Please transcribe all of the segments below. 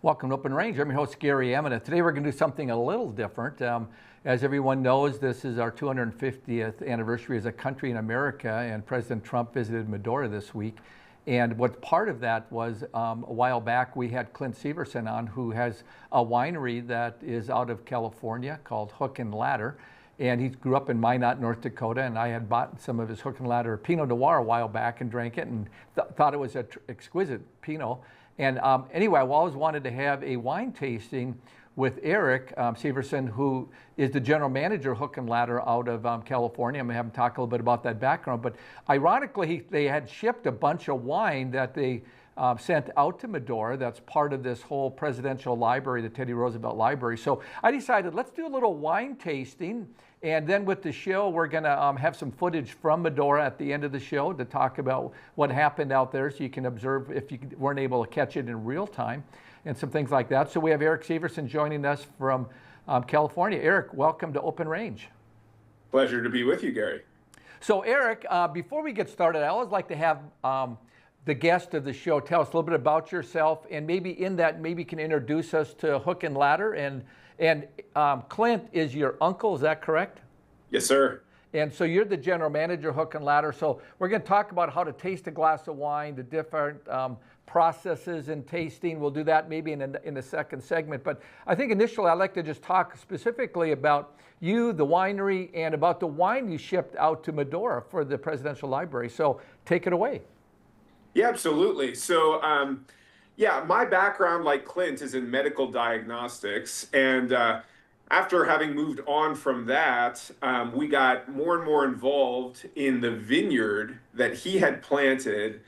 Welcome to Open Range. I'm your host, Gary Amina. Today we're going to do something a little different. As everyone knows, this is our 250th anniversary as a country in America, and President Trump visited Medora this week. And what part of that was a while back we had Clint Severson on, who has a winery that is out of California called Hook and Ladder. And he grew up in Minot, North Dakota, and I had bought some of his Hook and Ladder Pinot Noir a while back and drank it and thought it was an exquisite Pinot. And anyway, I always wanted to have a wine tasting with Eric Severson, who is the general manager of Hook and Ladder out of California. I'm going to have him talk a little bit about that background. But ironically, they had shipped a bunch of wine that they sent out to Medora. That's part of this whole presidential library, the Teddy Roosevelt Library. So I decided, let's do a little wine tasting. And then with the show, we're going to have some footage from Medora at the end of the show to talk about what happened out there, so you can observe if you weren't able to catch it in real time and some things like that. So we have Eric Severson joining us from California. Eric, welcome to Open Range. Pleasure to be with you, Gary. So Eric, before we get started, I always like to have the guest of the show tell us a little bit about yourself, and maybe in that, maybe you can introduce us to Hook and Ladder. And Clint is your uncle, is that correct? Yes, sir. And so you're the general manager of Hook and Ladder. So we're going to talk about how to taste a glass of wine, the different processes in tasting. We'll do that maybe in the second segment. But I think initially I'd like to just talk specifically about you, the winery, and about the wine you shipped out to Medora for the Presidential Library. So take it away. Yeah, absolutely. So, yeah, my background, like Clint, is in medical diagnostics. And after having moved on from that, we got more and more involved in the vineyard that he had planted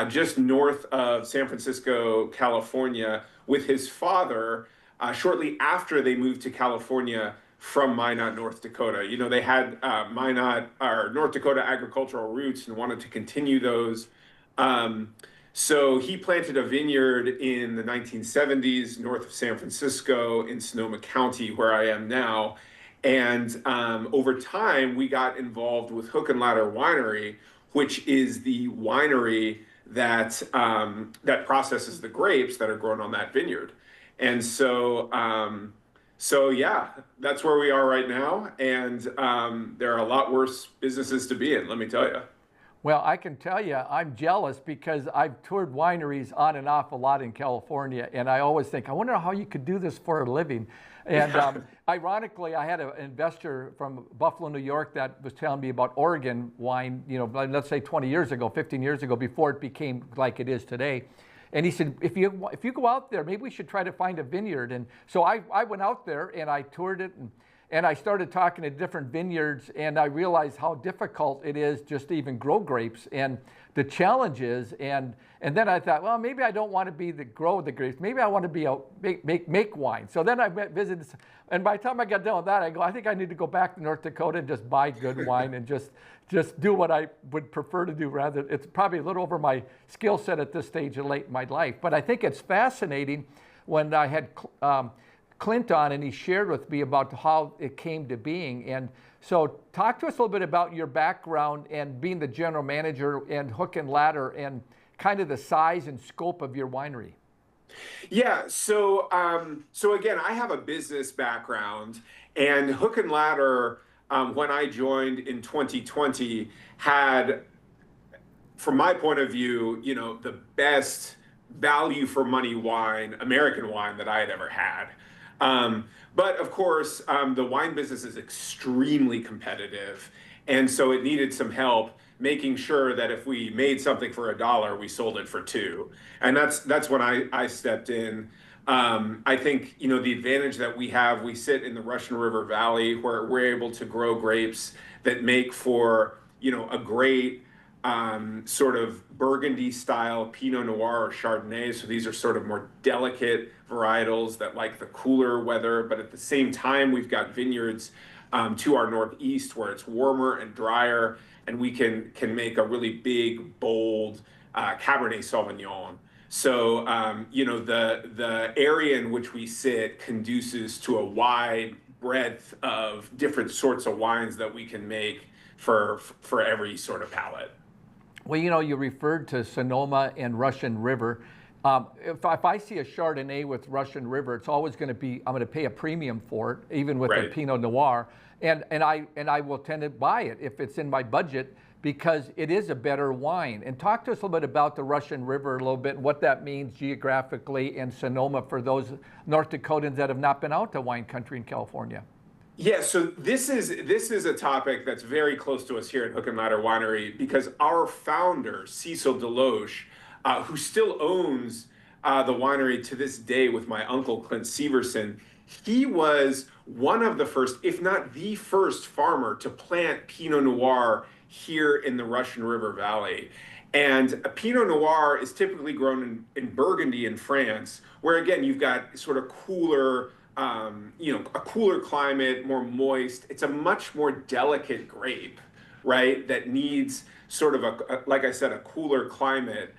just north of San Francisco, California, with his father shortly after they moved to California from Minot, North Dakota. You know, they had Minot, or North Dakota agricultural roots, and wanted to continue those. So he planted a vineyard in the 1970s north of San Francisco in Sonoma County, where I am now. And over time, we got involved with Hook and Ladder Winery, which is the winery that that processes the grapes that are grown on that vineyard. And so, yeah, that's where we are right now. And there are a lot worse businesses to be in, let me tell you. Well, I can tell you, I'm jealous because I've toured wineries on and off a lot in California, and I always think, I wonder how you could do this for a living. And ironically, I had an investor from Buffalo, New York, that was telling me about Oregon wine, you know, let's say 20 years ago, 15 years ago, before it became like it is today. And he said, if you go out there, maybe we should try to find a vineyard. And so I went out there and I toured it, and I started talking to different vineyards, and I realized how difficult it is just to even grow grapes and the challenges. And then I thought, well, maybe I don't want to be grow the grapes. Maybe I want to be make wine. So then I visited, and by the time I got done with that, I go, I think I need to go back to North Dakota and just buy good wine and just do what I would prefer to do. Rather, it's probably a little over my skill set at this stage of late in my life. But I think it's fascinating when I had Clint on, and he shared with me about how it came to being. And so talk to us a little bit about your background and being the general manager and Hook and Ladder, and kind of the size and scope of your winery. Yeah, so again, I have a business background, and Hook and Ladder, when I joined in 2020, had, from my point of view, you know, the best value for money wine, American wine, that I had ever had. But of course, the wine business is extremely competitive. And so it needed some help making sure that if we made something for $1, we sold it for $2. And that's when I stepped in. I think, you know, the advantage that we have, we sit in the Russian River Valley, where we're able to grow grapes that make for, you know, a great sort of Burgundy style Pinot Noir or Chardonnay. So these are sort of more delicate varietals that like the cooler weather, but at the same time, we've got vineyards to our northeast where it's warmer and drier, and we can make a really big, bold Cabernet Sauvignon. So, you know, the area in which we sit conduces to a wide breadth of different sorts of wines that we can make for every sort of palate. Well, you know, you referred to Sonoma and Russian River, If I see a Chardonnay with Russian River, it's always going to be, I'm going to pay a premium for it, even with a Right. Pinot Noir, and I will tend to buy it if it's in my budget because it is a better wine. And talk to us a little bit about the Russian River a little bit, what that means geographically in Sonoma for those North Dakotans that have not been out to wine country in California. Yeah, so this is a topic that's very close to us here at Hook and Ladder Winery because our founder, Cecil Deloche, who still owns the winery to this day with my uncle Clint Severson, he was one of the first, if not the first, farmer to plant Pinot Noir here in the Russian River Valley. And a Pinot Noir is typically grown in Burgundy in France, where again you've got sort of cooler, a cooler climate, more moist. It's a much more delicate grape, right? That needs sort of like I said, a cooler climate.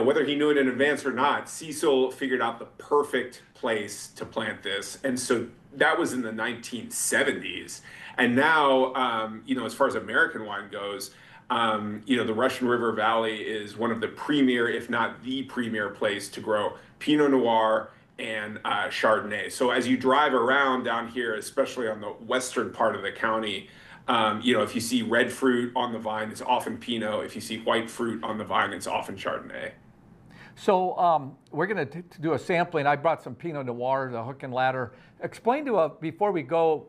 Whether he knew it in advance or not, Cecil figured out the perfect place to plant this. And so that was in the 1970s. And now, as far as American wine goes, the Russian River Valley is one of the premier, if not the premier place to grow Pinot Noir and Chardonnay. So as you drive around down here, especially on the western part of the county, if you see red fruit on the vine, it's often Pinot. If you see white fruit on the vine, it's often Chardonnay. So we're going to do a sampling. I brought some Pinot Noir, the Hook and Ladder. Explain to us, before we go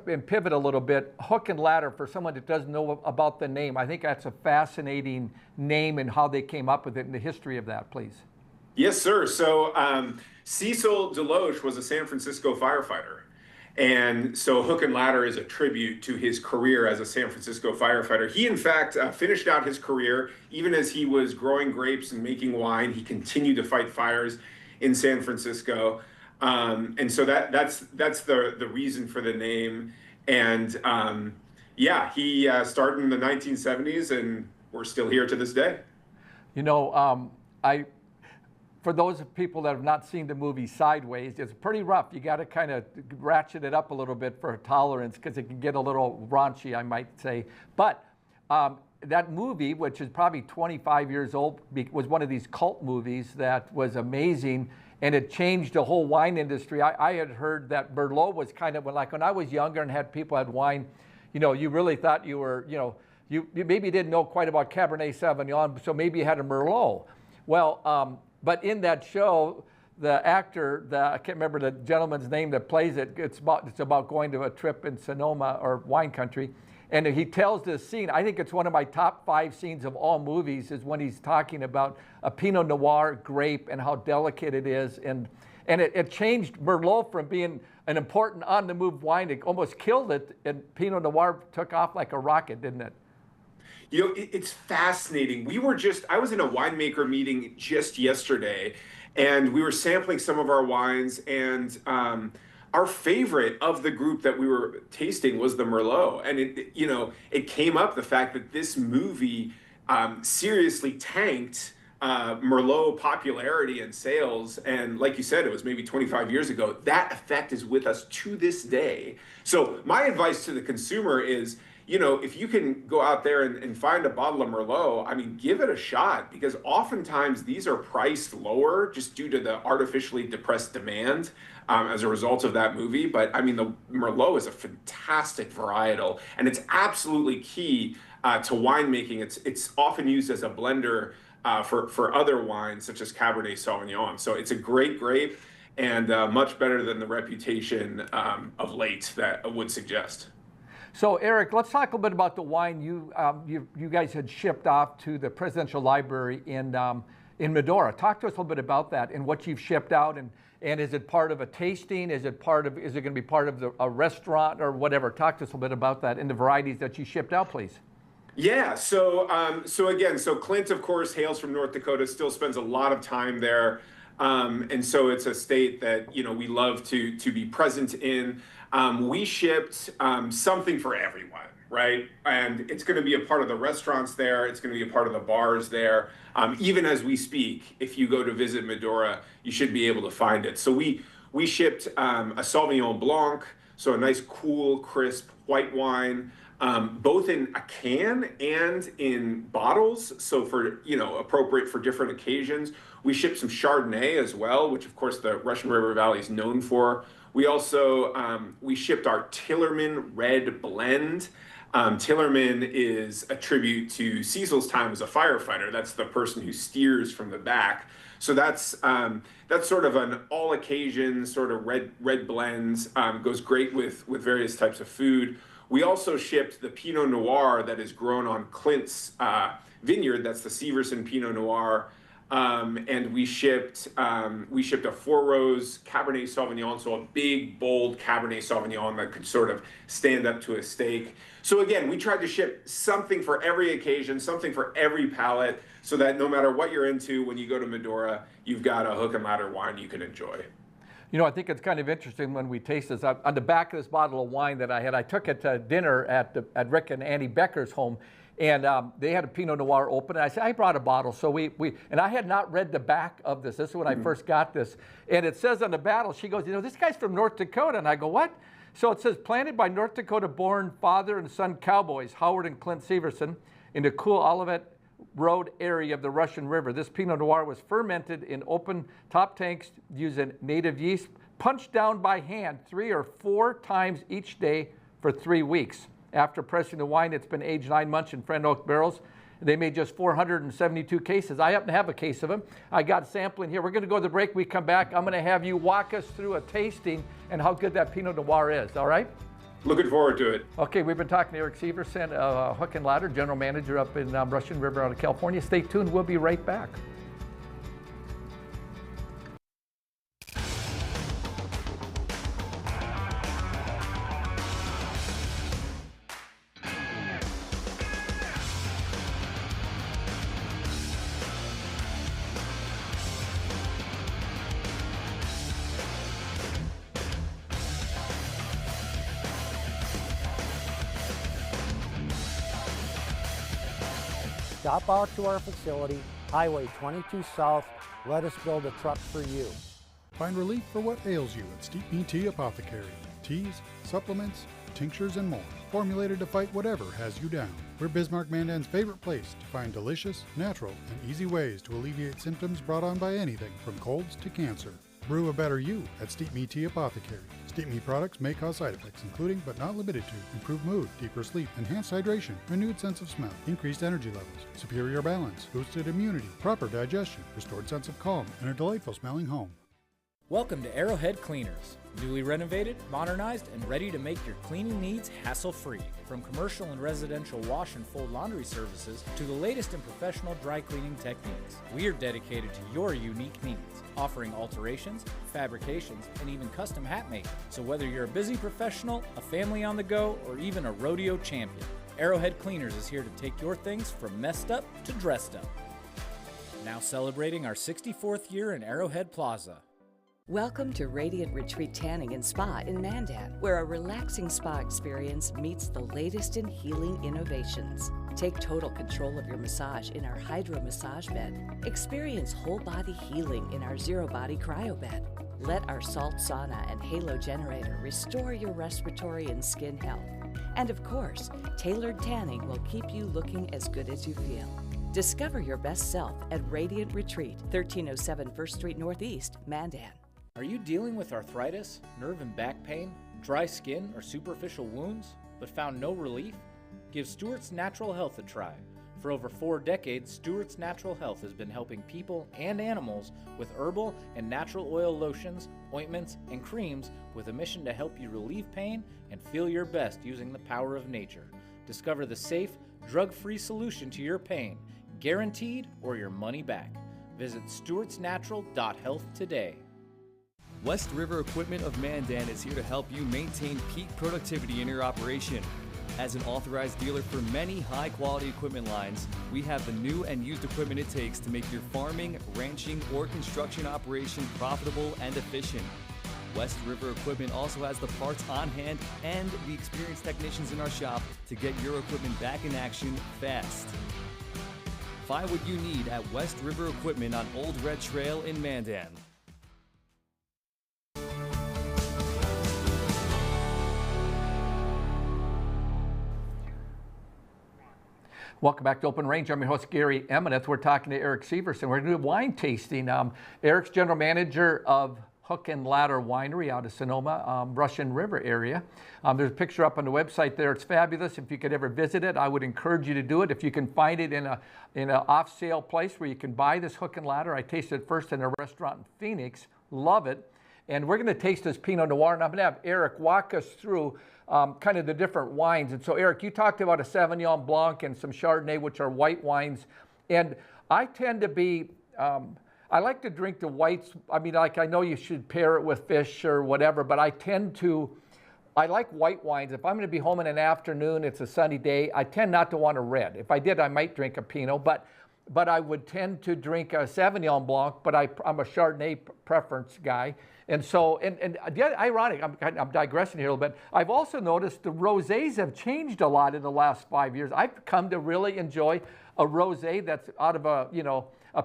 and pivot a little bit, Hook and Ladder, for someone that doesn't know about the name, I think that's a fascinating name and how they came up with it and the history of that, please. Yes, sir. So Cecil Deloche was a San Francisco firefighter. And so Hook and Ladder is a tribute to his career as a San Francisco firefighter. He, in fact, finished out his career. Even as he was growing grapes and making wine, he continued to fight fires in San Francisco. And so that's the reason for the name. And he started in the 1970s, and we're still here to this day. For those people that have not seen the movie Sideways, it's pretty rough. You got to kind of ratchet it up a little bit for tolerance because it can get a little raunchy, I might say. But that movie, which is probably 25 years old, was one of these cult movies that was amazing, and it changed the whole wine industry. I had heard that Merlot was kind of, like when I was younger and had people had wine, you really thought you were, you maybe didn't know quite about Cabernet Sauvignon, so maybe you had a Merlot. Well, but in that show, the actor, I can't remember the gentleman's name that plays it, it's about going to a trip in Sonoma or wine country. And he tells this scene, I think it's one of my top 5 scenes of all movies, is when he's talking about a Pinot Noir grape and how delicate it is. And it changed Merlot from being an important on-the-move wine. It almost killed it, and Pinot Noir took off like a rocket, didn't it? It's fascinating. I was in a winemaker meeting just yesterday, and we were sampling some of our wines, and our favorite of the group that we were tasting was the Merlot. And it came up, the fact that this movie seriously tanked Merlot popularity and sales. And like you said, it was maybe 25 years ago. That effect is with us to this day. So my advice to the consumer is, if you can go out there and find a bottle of Merlot, I mean, give it a shot, because oftentimes these are priced lower just due to the artificially depressed demand as a result of that movie. But I mean, the Merlot is a fantastic varietal, and it's absolutely key to winemaking. It's often used as a blender for other wines such as Cabernet Sauvignon. So it's a great grape, and much better than the reputation of late that would suggest. So Eric, let's talk a little bit about the wine you guys had shipped off to the Presidential Library in Medora. Talk to us a little bit about that and what you've shipped out, and is it part of a tasting? Is it going to be part of a restaurant or whatever? Talk to us a little bit about that and the varieties that you shipped out, please. Yeah, so Clint, of course, hails from North Dakota, still spends a lot of time there. And so it's a state that, we love to be present in. We shipped something for everyone, right? And it's going to be a part of the restaurants there. It's going to be a part of the bars there. Even as we speak, if you go to visit Medora, you should be able to find it. So we shipped a Sauvignon Blanc. So a nice, cool, crisp white wine, both in a can and in bottles. So for, appropriate for different occasions. We ship some Chardonnay as well, which of course the Russian River Valley is known for. We also, we shipped our Tillerman Red Blend. Tillerman is a tribute to Cecil's time as a firefighter. That's the person who steers from the back. So that's sort of an all occasion sort of red blends. Goes great with various types of food. We also shipped the Pinot Noir that is grown on Clint's vineyard. That's the Severson Pinot Noir. And we shipped a Four Rose Cabernet Sauvignon, so a big, bold Cabernet Sauvignon that could sort of stand up to a steak. So again, we tried to ship something for every occasion, something for every palate, so that no matter what you're into, when you go to Medora, you've got a Hook and Ladder wine you can enjoy. I think it's kind of interesting when we taste this. On the back of this bottle of wine that I had, I took it to dinner at Rick and Annie Becker's home, and they had a Pinot Noir open, and I said, I brought a bottle. So and I had not read the back of this. This is when I first got this. And it says on the bottle, she goes, this guy's from North Dakota. And I go, what? So it says, planted by North Dakota-born father and son cowboys, Howard and Clint Severson, in the cool Olivet Road area of the Russian River. This Pinot Noir was fermented in open top tanks using native yeast, punched down by hand 3 or 4 times each day for 3 weeks. After pressing the wine, it's been aged 9 months in Friend Oak barrels. They made just 472 cases. I happen to have a case of them. I got sampling here. We're going to go to the break. We come back. I'm going to have you walk us through a tasting and how good that Pinot Noir is. All right? Looking forward to it. Okay, we've been talking to Eric Severson, Hook and Ladder, General Manager up in Russian River out of California. Stay tuned. We'll be right back. Stop out to our facility, Highway 22 South. Let us build a truck for you. Find relief for what ails you at Steep Me Tea Apothecary. Teas, supplements, tinctures, and more. Formulated to fight whatever has you down. We're Bismarck Mandan's favorite place to find delicious, natural, and easy ways to alleviate symptoms brought on by anything from colds to cancer. Brew a better you at Steep Me Tea Apothecary. Steep Me products may cause side effects, including but not limited to improved mood, deeper sleep, enhanced hydration, renewed sense of smell, increased energy levels, superior balance, boosted immunity, proper digestion, restored sense of calm, and a delightful smelling home. Welcome to Arrowhead Cleaners. Newly renovated, modernized, and ready to make your cleaning needs hassle-free. From commercial and residential wash and fold laundry services to the latest in professional dry cleaning techniques, we are dedicated to your unique needs, offering alterations, fabrications, and even custom hat making. So whether you're a busy professional, a family on the go, or even a rodeo champion, Arrowhead Cleaners is here to take your things from messed up to dressed up. Now celebrating our 64th year in Arrowhead Plaza. Welcome to Radiant Retreat Tanning and Spa in Mandan, where a relaxing spa experience meets the latest in healing innovations. Take total control of your massage in our Hydro Massage Bed. Experience whole body healing in our Zero Body Cryo Bed. Let our salt sauna and halo generator restore your respiratory and skin health. And of course, tailored tanning will keep you looking as good as you feel. Discover your best self at Radiant Retreat, 1307 First Street Northeast, Mandan. Are you dealing with arthritis, nerve and back pain, dry skin, or superficial wounds, but found no relief? Give Stewart's Natural Health a try. For over 4 decades, Stewart's Natural Health has been helping people and animals with herbal and natural oil lotions, ointments, and creams with a mission to help you relieve pain and feel your best using the power of nature. Discover the safe, drug-free solution to your pain, guaranteed or your money back. Visit stewartsnatural.health today. West River Equipment of Mandan is here to help you maintain peak productivity in your operation. As an authorized dealer for many high-quality equipment lines, we have the new and used equipment it takes to make your farming, ranching, or construction operation profitable and efficient. West River Equipment also has the parts on hand and the experienced technicians in our shop to get your equipment back in action fast. Find what you need at West River Equipment on Old Red Trail in Mandan. Welcome back to Open Range. I'm your host, Gary Emineth. We're talking to Eric Severson. We're going to do wine tasting. Eric's general manager of Hook and Ladder Winery out of Sonoma, Russian River area. There's a picture up on the website there. It's fabulous. If you could ever visit it, I would encourage you to do it. If you can find it in an off-sale place where you can buy this Hook and Ladder. I tasted it first in a restaurant in Phoenix. Love it. And we're going to taste this Pinot Noir, and I'm going to have Eric walk us through kind of the different wines. And so, Eric, you talked about a Sauvignon Blanc and some Chardonnay, which are white wines. And I tend to be, I like to drink the whites. I mean, like, I know you should pair it with fish or whatever, but I like white wines. If I'm going to be home in an afternoon, it's a sunny day, I tend not to want a red. If I did, I might drink a Pinot, but I would tend to drink a Sauvignon Blanc, but I'm a Chardonnay preference guy. And so, and ironic, I'm digressing here a little bit. I've also noticed the rosés have changed a lot in the last 5 years. I've come to really enjoy a rosé that's out of a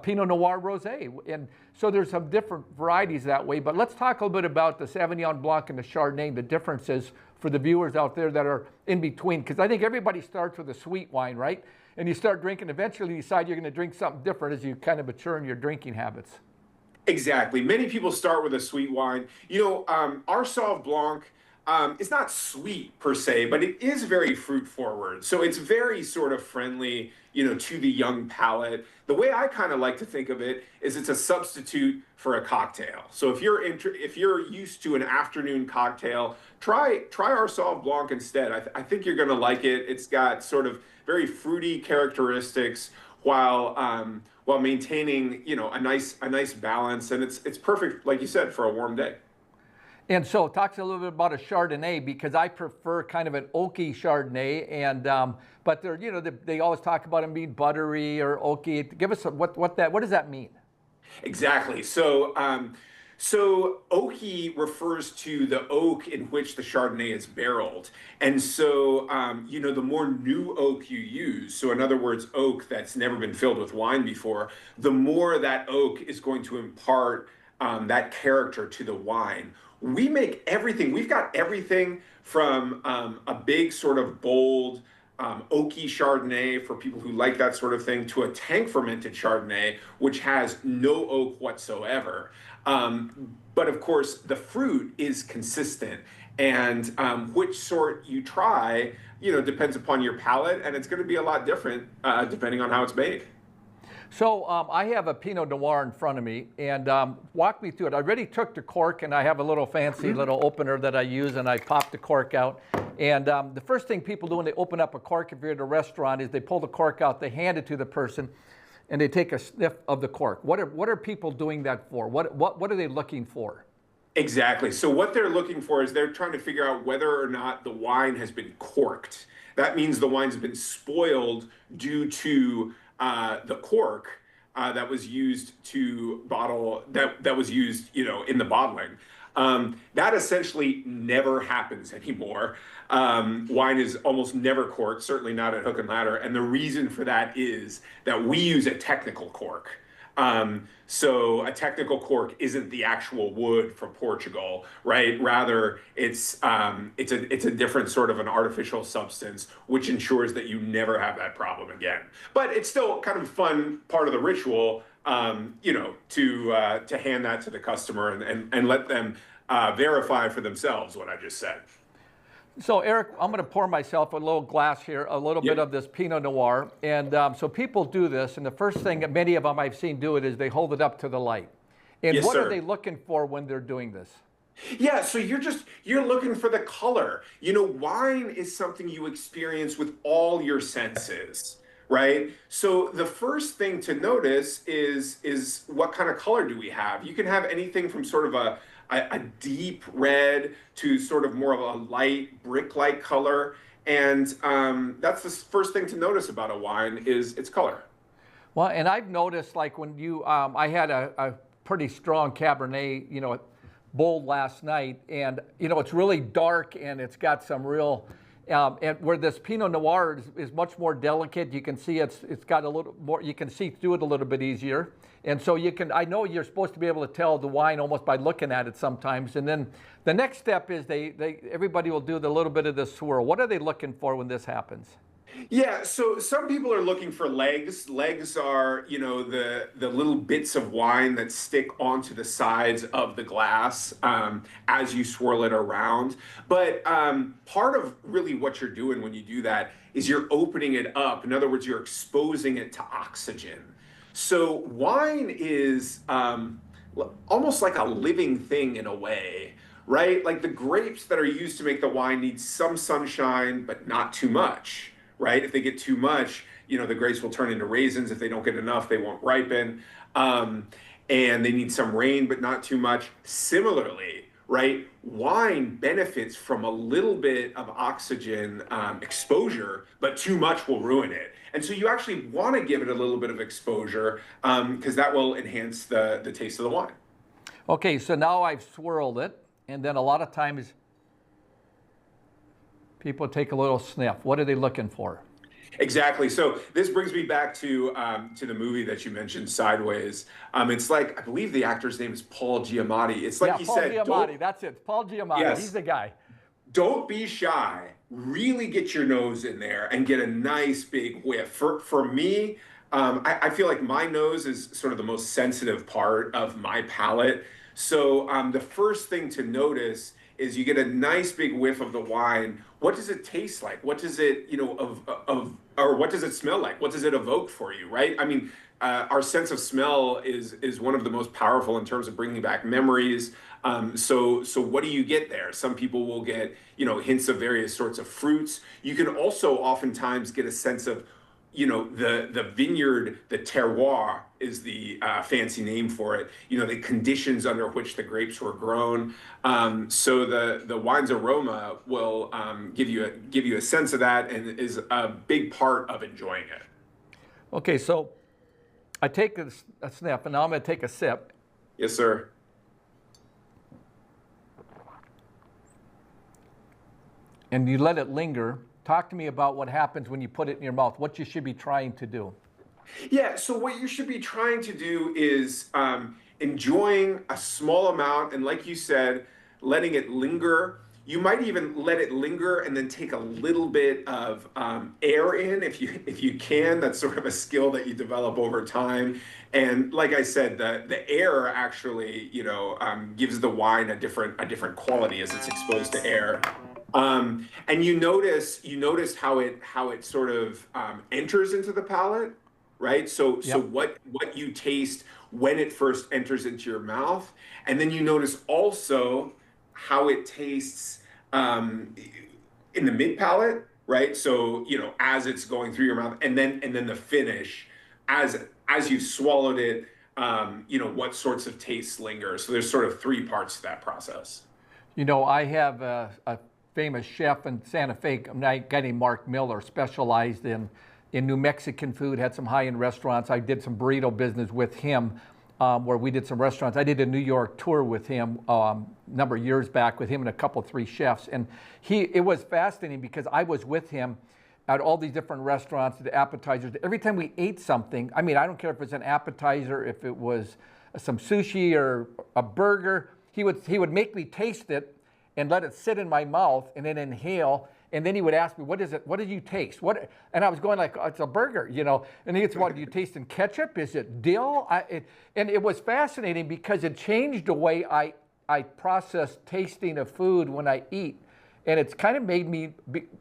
Pinot Noir rosé. And so there's some different varieties that way. But let's talk a little bit about the Sauvignon Blanc and the Chardonnay, the differences for the viewers out there that are in between. Because I think everybody starts with a sweet wine, right? And you start drinking, eventually you decide you're going to drink something different as you kind of mature in your drinking habits. Exactly. Many people start with a sweet wine. Our Sauv Blanc is not sweet per se, but it is very fruit forward. So it's very sort of friendly, to the young palate. The way I kind of like to think of it is it's a substitute for a cocktail. So if you're used to an afternoon cocktail, try our Sauv Blanc instead. I think you're going to like it. It's got sort of very fruity characteristics while maintaining, a nice balance, and it's perfect, like you said, for a warm day. And so, talk a little bit about a Chardonnay, because I prefer kind of an oaky Chardonnay, and but they're, they always talk about them being buttery or oaky. Give us what does that mean? Exactly. So oaky refers to the oak in which the Chardonnay is barreled. And so, the more new oak you use, so in other words, oak that's never been filled with wine before, the more that oak is going to impart that character to the wine. We make everything. We've got everything from a big sort of bold, oaky Chardonnay for people who like that sort of thing, to a tank fermented Chardonnay, which has no oak whatsoever. But of course, the fruit is consistent, and which sort you try, depends upon your palate, and it's going to be a lot different depending on how it's made. So I have a Pinot Noir in front of me, and walk me through it. I already took the cork, and I have a little fancy little opener that I use, and I pop the cork out. And the first thing people do when they open up a cork, if you're at a restaurant, is they pull the cork out, they hand it to the person, and they take a sniff of the cork. What are people doing that for? What are they looking for? Exactly. So what they're looking for is they're trying to figure out whether or not the wine has been corked. That means the wine's been spoiled due to the cork that was used to bottle, that was used, in the bottling. That essentially never happens anymore. Wine is almost never corked, certainly not at Hook and Ladder. And the reason for that is that we use a technical cork. So a technical cork isn't the actual wood from Portugal, right? Rather, it's a different sort of an artificial substance, which ensures that you never have that problem again. But it's still kind of a fun part of the ritual, to hand that to the customer and let them verify for themselves what I just said. So, Eric, I'm going to pour myself a little glass here, a little bit of this Pinot Noir. And so people do this, and the first thing that many of them I've seen do it is they hold it up to the light. And Yes, what sir. are they looking for when they're doing this? Yeah, so you're looking for the color. Wine is something you experience with all your senses, right? So the first thing to notice is what kind of color do we have? You can have anything from sort of a deep red to sort of more of a light brick-like color. And that's the first thing to notice about a wine is its color. Well, and I've noticed, like, when you, I had a pretty strong Cabernet, bold last night, and, it's really dark, and it's got some real, and where this Pinot Noir is much more delicate. You can see it's got a little more, you can see through it a little bit easier. And so I know you're supposed to be able to tell the wine almost by looking at it sometimes. And then the next step is everybody will do the little bit of the swirl. What are they looking for when this happens? Yeah, so some people are looking for legs. Legs are, the little bits of wine that stick onto the sides of the glass as you swirl it around. But part of really what you're doing when you do that is you're opening it up. In other words, you're exposing it to oxygen. So wine is almost like a living thing in a way, right? Like the grapes that are used to make the wine need some sunshine, but not too much, right? If they get too much, the grapes will turn into raisins. If they don't get enough, they won't ripen. And they need some rain, but not too much. Similarly, right, wine benefits from a little bit of oxygen exposure, but too much will ruin it. And so you actually want to give it a little bit of exposure because that will enhance the taste of the wine. Okay, so now I've swirled it, and then a lot of times people take a little sniff. What are they looking for? Exactly. So this brings me back to the movie that you mentioned, Sideways. It's like, I believe the actor's name is Paul Giamatti. It's like Paul Giamatti. That's it. Paul Giamatti. Yes. He's the guy. Don't be shy. Really get your nose in there and get a nice big whiff. For me, I feel like my nose is sort of the most sensitive part of my palate. So the first thing to notice is you get a nice big whiff of the wine. What does it taste like? What does it, or what does it smell like? What does it evoke for you, right? I mean, our sense of smell is one of the most powerful in terms of bringing back memories. So what do you get there? Some people will get, hints of various sorts of fruits. You can also oftentimes get a sense of, the vineyard, the terroir is the fancy name for it. The conditions under which the grapes were grown. So the wine's aroma will give you a sense of that, and is a big part of enjoying it. Okay, so I take a sniff, and now I'm going to take a sip. Yes, sir. And you let it linger. Talk to me about what happens when you put it in your mouth, what you should be trying to do. Yeah, so what you should be trying to do is enjoying a small amount, and like you said, letting it linger. You might even let it linger and then take a little bit of air in if you can. That's sort of a skill that you develop over time. And like I said, the air actually, gives the wine a different quality as it's exposed to air. And you notice how it sort of enters into the palate, right? So what you taste when it first enters into your mouth, and then you notice also how it tastes in the mid palate, right? So as it's going through your mouth, and then the finish, as you swallowed it, what sorts of tastes linger. So there's sort of three parts to that process. I have a famous chef in Santa Fe, a guy named Mark Miller, specialized in New Mexican food, had some high-end restaurants. I did some burrito business with him, where we did some restaurants. I did a New York tour with him a number of years back with him and three chefs. And it was fascinating because I was with him at all these different restaurants, the appetizers. Every time we ate something, I mean, I don't care if it's an appetizer, if it was some sushi or a burger, he would make me taste it and let it sit in my mouth and then inhale. And then he would ask me, what is it? What did you taste? What? And I was going like, oh, it's a burger, And he said, what, do you taste in ketchup? Is it dill? And it was fascinating because it changed the way I process tasting of food when I eat. And it's kind of made me,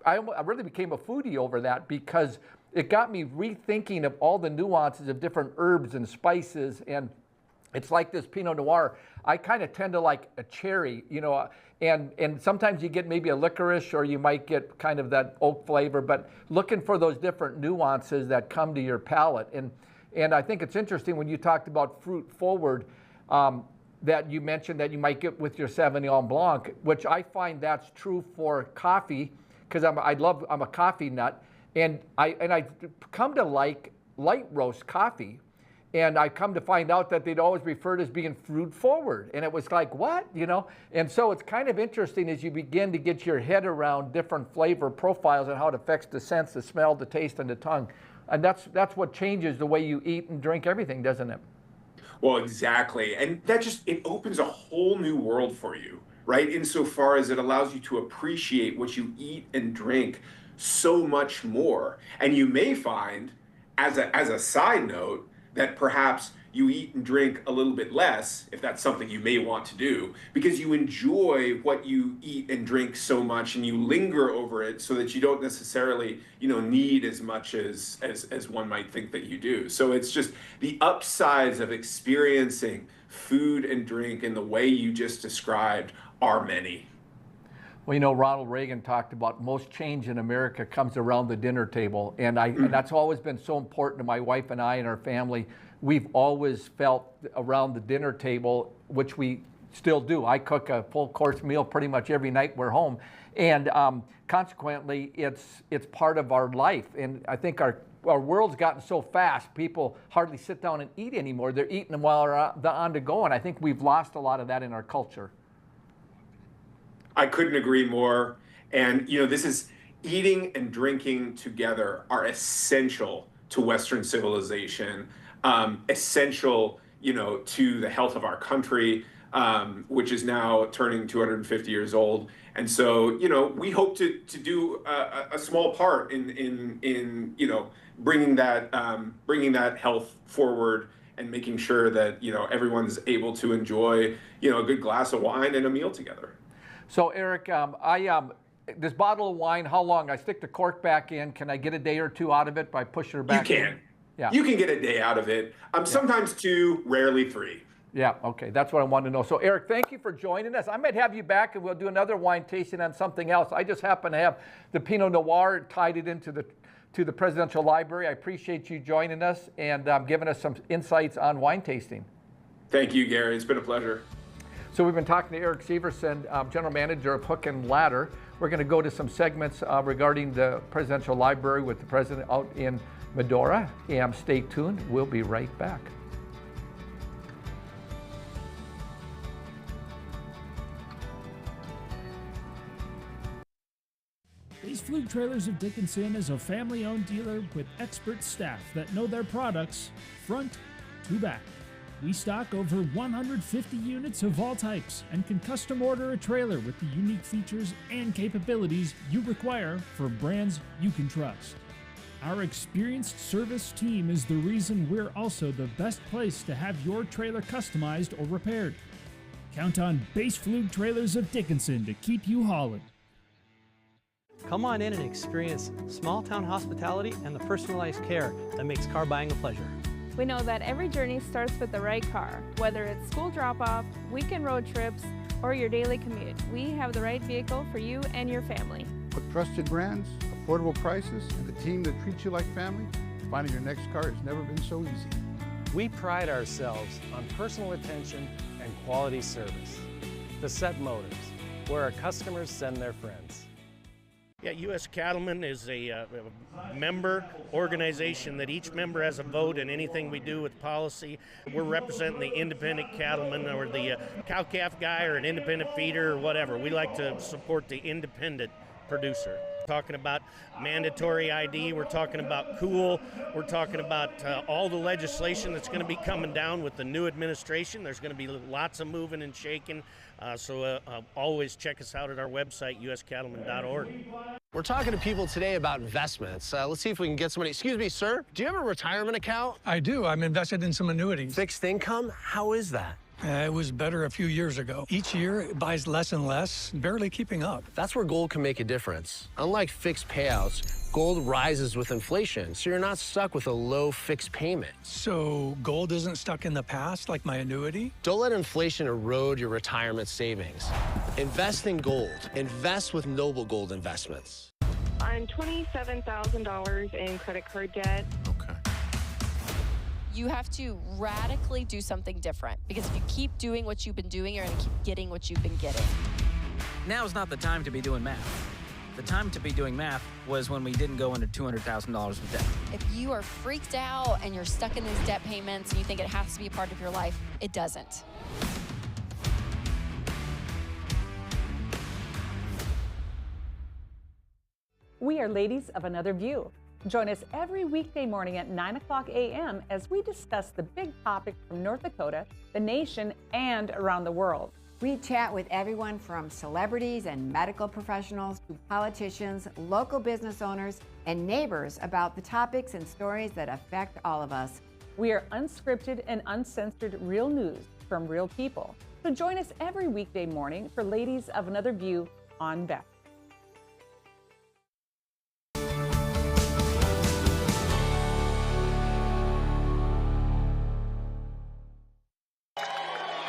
I really became a foodie over that because it got me rethinking of all the nuances of different herbs and spices. And it's like this Pinot Noir. I kind of tend to like a cherry, and sometimes you get maybe a licorice, or you might get kind of that oak flavor, but looking for those different nuances that come to your palate. And I think it's interesting when you talked about fruit forward, that you mentioned that you might get with your Sauvignon Blanc, which I find that's true for coffee, because I'm a coffee nut, and I come to like light roast coffee. And I come to find out that they'd always referred as being fruit forward. And it was like, what? And so it's kind of interesting as you begin to get your head around different flavor profiles and how it affects the sense, the smell, the taste, and the tongue. And that's what changes the way you eat and drink everything, doesn't it? Well, exactly. And it opens a whole new world for you, right? Insofar as it allows you to appreciate what you eat and drink so much more. And you may find, as a side note, that perhaps you eat and drink a little bit less, if that's something you may want to do, because you enjoy what you eat and drink so much, and you linger over it so that you don't necessarily, need as much as one might think that you do. So it's just the upsides of experiencing food and drink in the way you just described are many. Well, Ronald Reagan talked about most change in America comes around the dinner table. And that's always been so important to my wife and I and our family. We've always felt around the dinner table, which we still do. I cook a full course meal pretty much every night we're home. And consequently, it's part of our life. And I think our world's gotten so fast, people hardly sit down and eat anymore. They're eating them while they're on the go. And I think we've lost a lot of that in our culture. I couldn't agree more. And, this is eating and drinking together are essential to Western civilization, essential, to the health of our country, which is now turning 250 years old. And so, we hope to do a small part in bringing that health forward and making sure that, everyone's able to enjoy, a good glass of wine and a meal together. So Eric, this bottle of wine, how long? I stick the cork back in. Can I get a day or two out of it by pushing her back in? You can. Yeah. You can get a day out of it. Sometimes 2, rarely 3. Yeah, okay. That's what I wanted to know. So Eric, thank you for joining us. I might have you back and we'll do another wine tasting on something else. I just happen to have the Pinot Noir tied it into the Presidential Library. I appreciate you joining us and giving us some insights on wine tasting. Thank you, Gary. It's been a pleasure. So we've been talking to Eric Severson, General Manager of Hook and Ladder. We're going to go to some segments regarding the Presidential Library with the President out in Medora. Stay tuned. We'll be right back. Base Flug Trailers of Dickinson is a family-owned dealer with expert staff that know their products front to back. We stock over 150 units of all types and can custom order a trailer with the unique features and capabilities you require for brands you can trust. Our experienced service team is the reason we're also the best place to have your trailer customized or repaired. Count on Base Flug Trailers of Dickinson to keep you hauling. Come on in and experience small-town hospitality and the personalized care that makes car buying a pleasure. We know that every journey starts with the right car. Whether it's school drop-off, weekend road trips, or your daily commute, we have the right vehicle for you and your family. With trusted brands, affordable prices, and a team that treats you like family, finding your next car has never been so easy. We pride ourselves on personal attention and quality service. The Set Motors, where our customers send their friends. Yeah, U.S. Cattlemen is a member organization that each member has a vote in anything we do with policy. We're representing the independent cattleman or the cow-calf guy or an independent feeder or whatever. We like to support the independent producer. We're talking about mandatory ID, we're talking about cool, we're talking about all the legislation that's going to be coming down with the new administration. There's going to be lots of moving and shaking, so always check us out at our website, uscattleman.org. We're talking to people today about investments. Let's see if we can get somebody. Excuse me, sir, do you have a retirement account? I do. I'm invested in some annuities. Fixed income? How is that? It was better a few years ago. Each year, it buys less and less, barely keeping up. That's where gold can make a difference. Unlike fixed payouts, gold rises with inflation, so you're not stuck with a low fixed payment. So gold isn't stuck in the past like my annuity? Don't let inflation erode your retirement savings. Invest in gold. Invest with Noble Gold Investments. I'm $27,000 in credit card debt. Okay. You have to radically do something different, because if you keep doing what you've been doing, you're going to keep getting what you've been getting. Now's not the time to be doing math. The time to be doing math was when we didn't go into $200,000 of debt. If you are freaked out and you're stuck in these debt payments and you think it has to be a part of your life, it doesn't. We are ladies of another view. Join us every weekday morning at 9:00 a.m. as we discuss the big topics from North Dakota, the nation, and around the world. We chat with everyone from celebrities and medical professionals to politicians, local business owners, and neighbors about the topics and stories that affect all of us. We are unscripted and uncensored real news from real people. So join us every weekday morning for Ladies of Another View on Beck.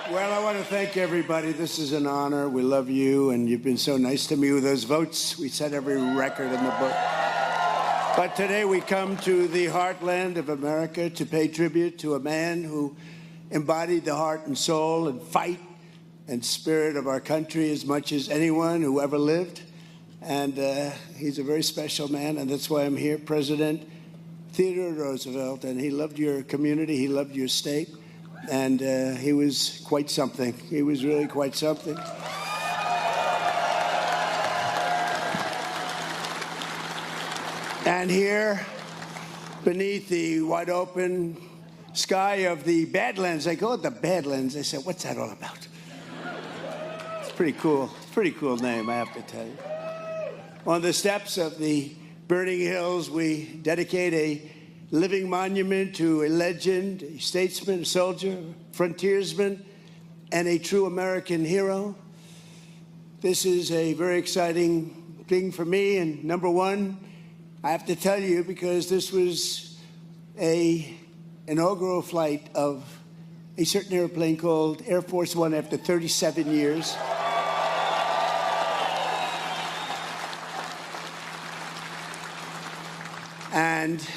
Well, I want to thank everybody. This is an honor. We love you, and you've been so nice to me with those votes. We set every record in the book. But today we come to the heartland of America to pay tribute to a man who embodied the heart and soul and fight and spirit of our country as much as anyone who ever lived. And he's a very special man, and that's why I'm here, President Theodore Roosevelt. And he loved your community. He loved your state. And he was quite something. He was really quite something. And here, beneath the wide open sky of the Badlands, they call it the Badlands. I said, what's that all about? It's pretty cool. It's a pretty cool name, I have to tell you. On the steps of the burning hills, we dedicate a living monument to a legend, a statesman, a soldier, a frontiersman, and a true American hero. This is a very exciting thing for me. And number one, I have to tell you, because this was an inaugural flight of a certain airplane called Air Force One after 37 years. And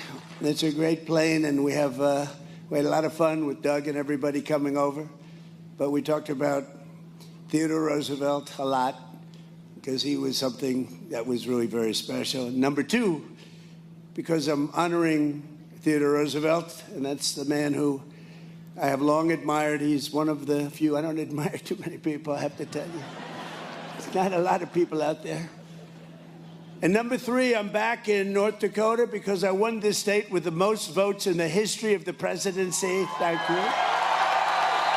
it's a great plane, and we had a lot of fun with Doug and everybody coming over. But we talked about Theodore Roosevelt a lot because he was something that was really very special. And number two, because I'm honoring Theodore Roosevelt, and that's the man who I have long admired. He's one of the few. I don't admire too many people, I have to tell you. There's not a lot of people out there. And number three, I'm back in North Dakota because I won this state with the most votes in the history of the presidency. Thank you.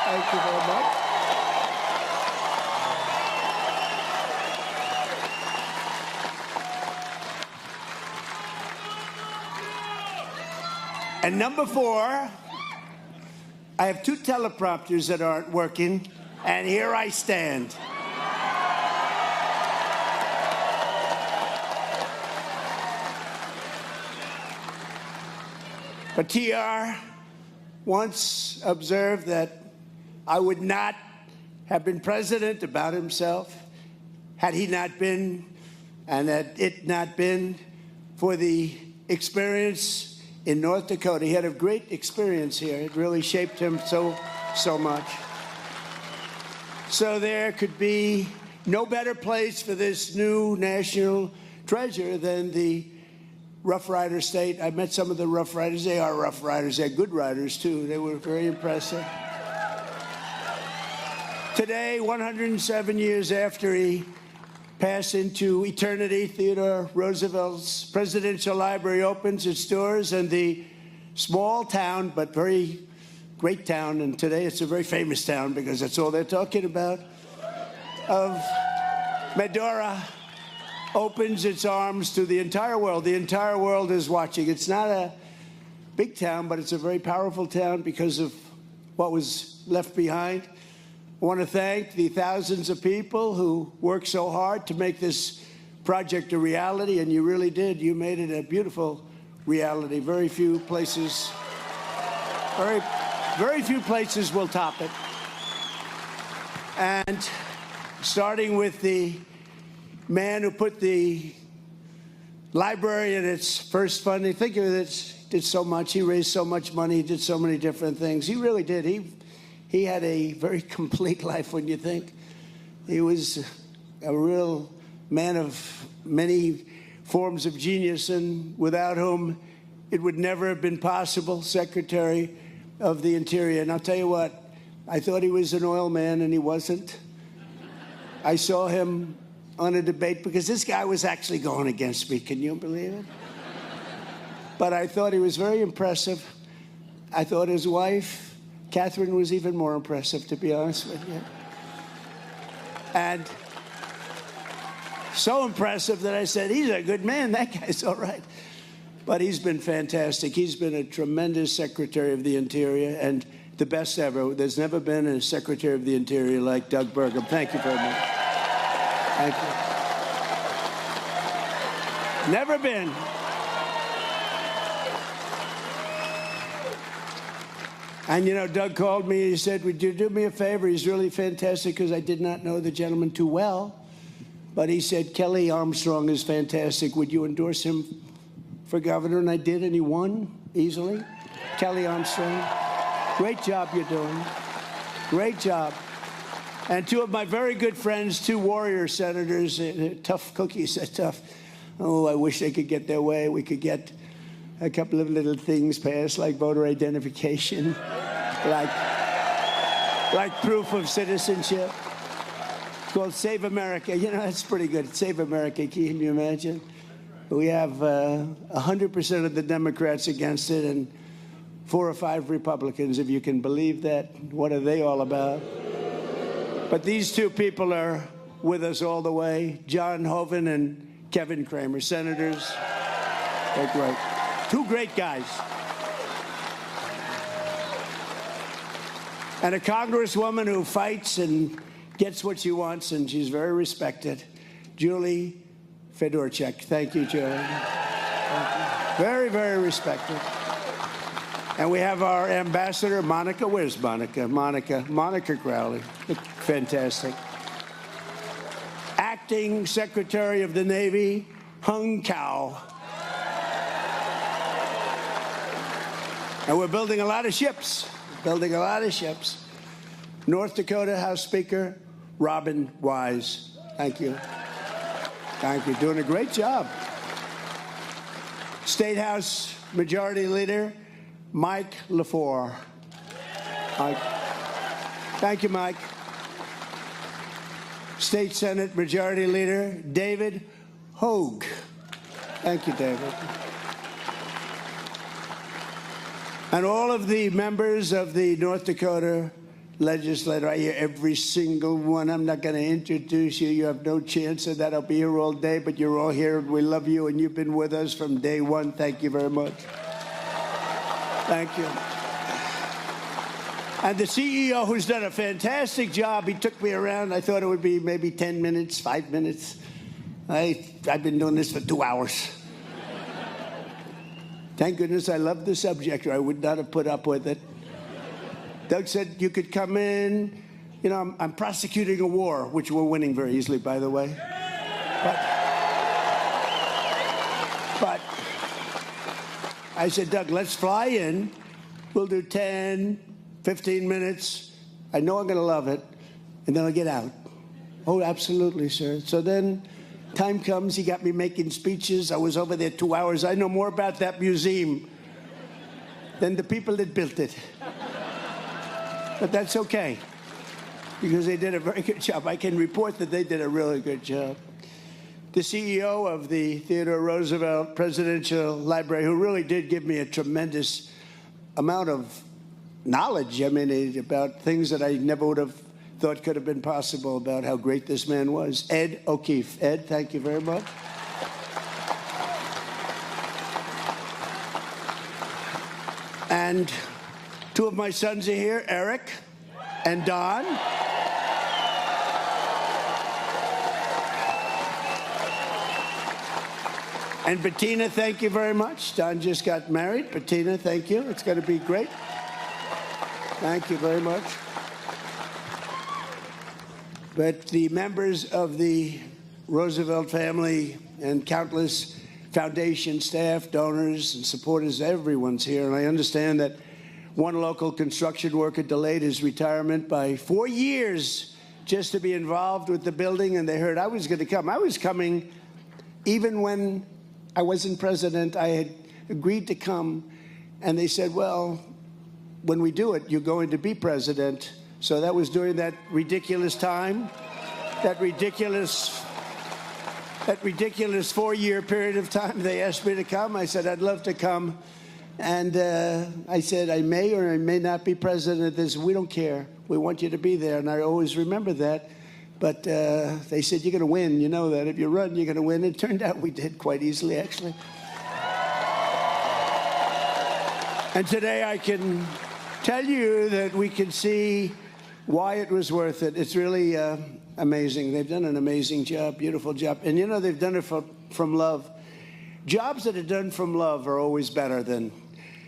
Thank you very much. And number four, I have two teleprompters that aren't working, and here I stand. But TR once observed that I would not have been president about himself had he not been, and had it not been for the experience in North Dakota. He had a great experience here. It really shaped him so much. So there could be no better place for this new national treasure than the Rough Rider state. I met some of the Rough Riders. They are Rough Riders. They're good riders, too. They were very impressive. Today, 107 years after he passed into eternity, Theodore Roosevelt's Presidential Library opens its doors, and the small town, but very great town, and today it's a very famous town because that's all they're talking about, of Medora, opens its arms to the entire world. The entire world is watching. It's not a big town, but it's a very powerful town because of what was left behind. I want to thank the thousands of people who worked so hard to make this project a reality, and you really did. You made it a beautiful reality. Very few places will top it. And starting with the man who put the library in its first funding. Think of it, did so much. He raised so much money. He did so many different things. He really did. He had a very complete life when you think. He was a real man of many forms of genius, and without whom it would never have been possible. Secretary of the Interior. And I'll tell you what, I thought he was an oil man, and he wasn't. I saw him on a debate because this guy was actually going against me. Can you believe it? But I thought he was very impressive. I thought his wife, Catherine, was even more impressive, to be honest with you. And so impressive that I said, he's a good man. That guy's all right. But he's been fantastic. He's been a tremendous Secretary of the Interior and the best ever. There's never been a Secretary of the Interior like Doug Burgum. Thank you very much. Thank you. Never been. And, you know, Doug called me. He said, would you do me a favor? He's really fantastic because I did not know the gentleman too well. But he said, Kelly Armstrong is fantastic. Would you endorse him for governor? And I did, and he won easily. Kelly Armstrong. Great job you're doing. Great job. And two of my very good friends, two warrior senators, tough cookies, tough. Oh, I wish they could get their way. We could get a couple of little things passed, like voter identification, like proof of citizenship. It's called Save America. You know, that's pretty good. Save America, can you imagine? We have 100% of the Democrats against it and 4 or 5 Republicans, if you can believe that. What are they all about? But these two people are with us all the way, John Hoeven and Kevin Cramer, senators. They're great. 2 great guys. And a congresswoman who fights and gets what she wants, and she's very respected, Julie Fedorchak. Thank you, Julie. Thank you. Very, very respected. And we have our ambassador, Monica. Where's Monica? Monica Crowley. Fantastic. Acting Secretary of the Navy, Hung Cao. And we're building a lot of ships. Building a lot of ships. North Dakota House Speaker, Robin Wise. Thank you. Thank you. Doing a great job. State House Majority Leader, Mike LaFleur. Mike. Thank you, Mike. State Senate Majority Leader, David Hogue. Thank you, David. And all of the members of the North Dakota legislature, I hear every single one. I'm not going to introduce you. You have no chance of that. I'll be here all day, but you're all here. We love you, and you've been with us from day one. Thank you very much. Thank you. And the CEO, who's done a fantastic job, he took me around. I thought it would be maybe 10 minutes, 5 minutes. I've been doing this for 2 hours. Thank goodness I love the subject, or I would not have put up with it. Doug said you could come in. You know, I'm prosecuting a war, which we're winning very easily, by the way. But I said, Doug, let's fly in. We'll do 10, 15 minutes. I know I'm going to love it. And then I'll get out. Oh, absolutely, sir. So then time comes. He got me making speeches. I was over there 2 hours. I know more about that museum than the people that built it. But that's okay, because they did a very good job. I can report that they did a really good job. The CEO of the Theodore Roosevelt Presidential Library, who really did give me a tremendous amount of knowledge, I mean, about things that I never would have thought could have been possible about how great this man was, Ed O'Keefe. Ed, thank you very much. And 2 of my sons are here, Eric and Don. And Bettina, thank you very much. Don just got married. Bettina, thank you. It's going to be great. Thank you very much. But the members of the Roosevelt family and countless foundation staff, donors, and supporters, everyone's here. And I understand that one local construction worker delayed his retirement by 4 years just to be involved with the building, and they heard I was going to come. I was coming even when I wasn't president. I had agreed to come, and they said, well, when we do it, you're going to be president. So that was during that ridiculous time, that ridiculous 4-year period of time. They asked me to come. I said, I'd love to come. And I said, I may or I may not be president of this. We don't care. We want you to be there. And I always remember that, But they said, you're going to win. You know that. If you run, you're going to win. It turned out we did quite easily, actually. And today I can tell you that we can see why it was worth it. It's really amazing. They've done an amazing job, beautiful job. And you know, they've done it from love. Jobs that are done from love are always better than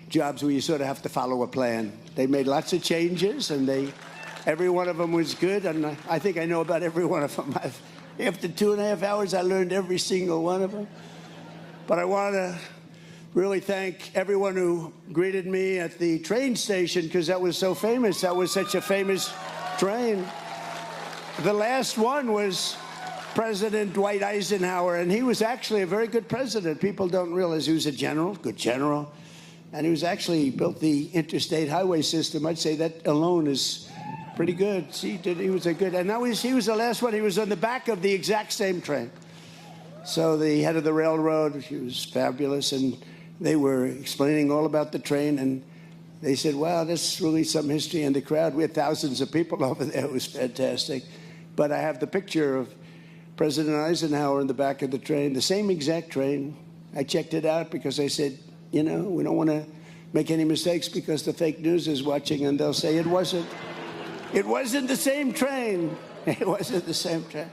jobs where you sort of have to follow a plan. They made lots of changes, and every one of them was good, and I think I know about every one of them. After 2.5 hours, I learned every single one of them. But I want to really thank everyone who greeted me at the train station, because that was so famous. That was such a famous train. The last one was President Dwight Eisenhower, and he was actually a very good president. People don't realize he was a general, good general, and he was actually built the interstate highway system. I'd say that alone is pretty good. He was a good, and he was the last one. He was on the back of the exact same train. So the head of the railroad, he was fabulous, and they were explaining all about the train, and they said, wow, that's really some history in the crowd. We had thousands of people over there. It was fantastic. But I have the picture of President Eisenhower in the back of the train, the same exact train. I checked it out because I said, you know, we don't want to make any mistakes because the fake news is watching, and they'll say it wasn't the same train. It wasn't the same train.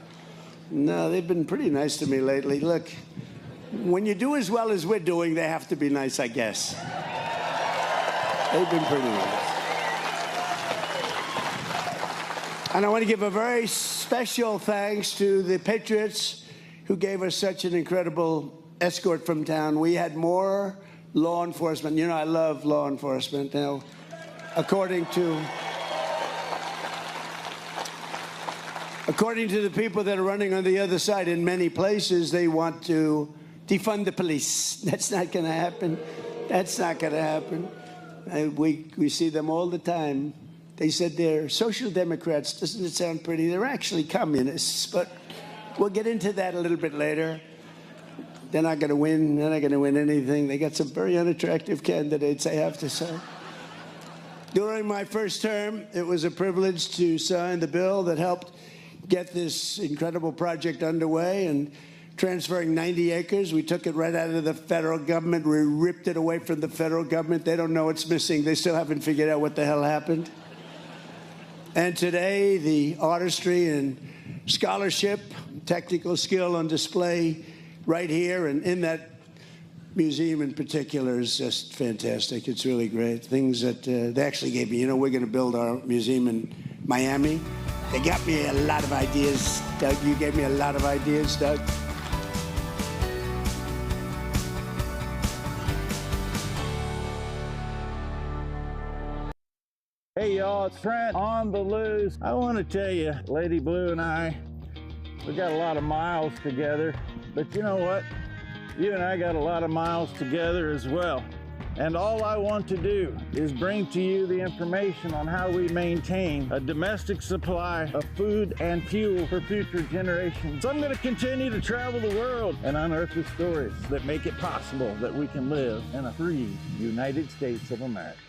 No, they've been pretty nice to me lately. Look, when you do as well as we're doing, they have to be nice, I guess. They've been pretty nice. And I want to give a very special thanks to the Patriots who gave us such an incredible escort from town. We had more law enforcement. You know, I love law enforcement. Now, according to the people that are running on the other side, in many places, they want to defund the police. That's not going to happen. That's not going to happen. We see them all the time. They said they're social democrats. Doesn't it sound pretty? They're actually communists, but we'll get into that a little bit later. They're not going to win. They're not going to win anything. They got some very unattractive candidates, I have to say. During my first term, it was a privilege to sign the bill that helped get this incredible project underway, and transferring 90 acres. We took it right out of the federal government. We ripped it away from the federal government. They don't know it's missing. They still haven't figured out what the hell happened. And today, the artistry and scholarship, technical skill on display right here and in that museum in particular is just fantastic. It's really great. Things that they actually gave me. You know, we're going to build our museum in Miami. They got me a lot of ideas, Doug. You gave me a lot of ideas, Doug. Hey y'all, it's Trent on the loose. I want to tell you, Lady Blue and I, we got a lot of miles together, but you know what? You and I got a lot of miles together as well. And all I want to do is bring to you the information on how we maintain a domestic supply of food and fuel for future generations. So I'm going to continue to travel the world and unearth the stories that make it possible that we can live in a free United States of America.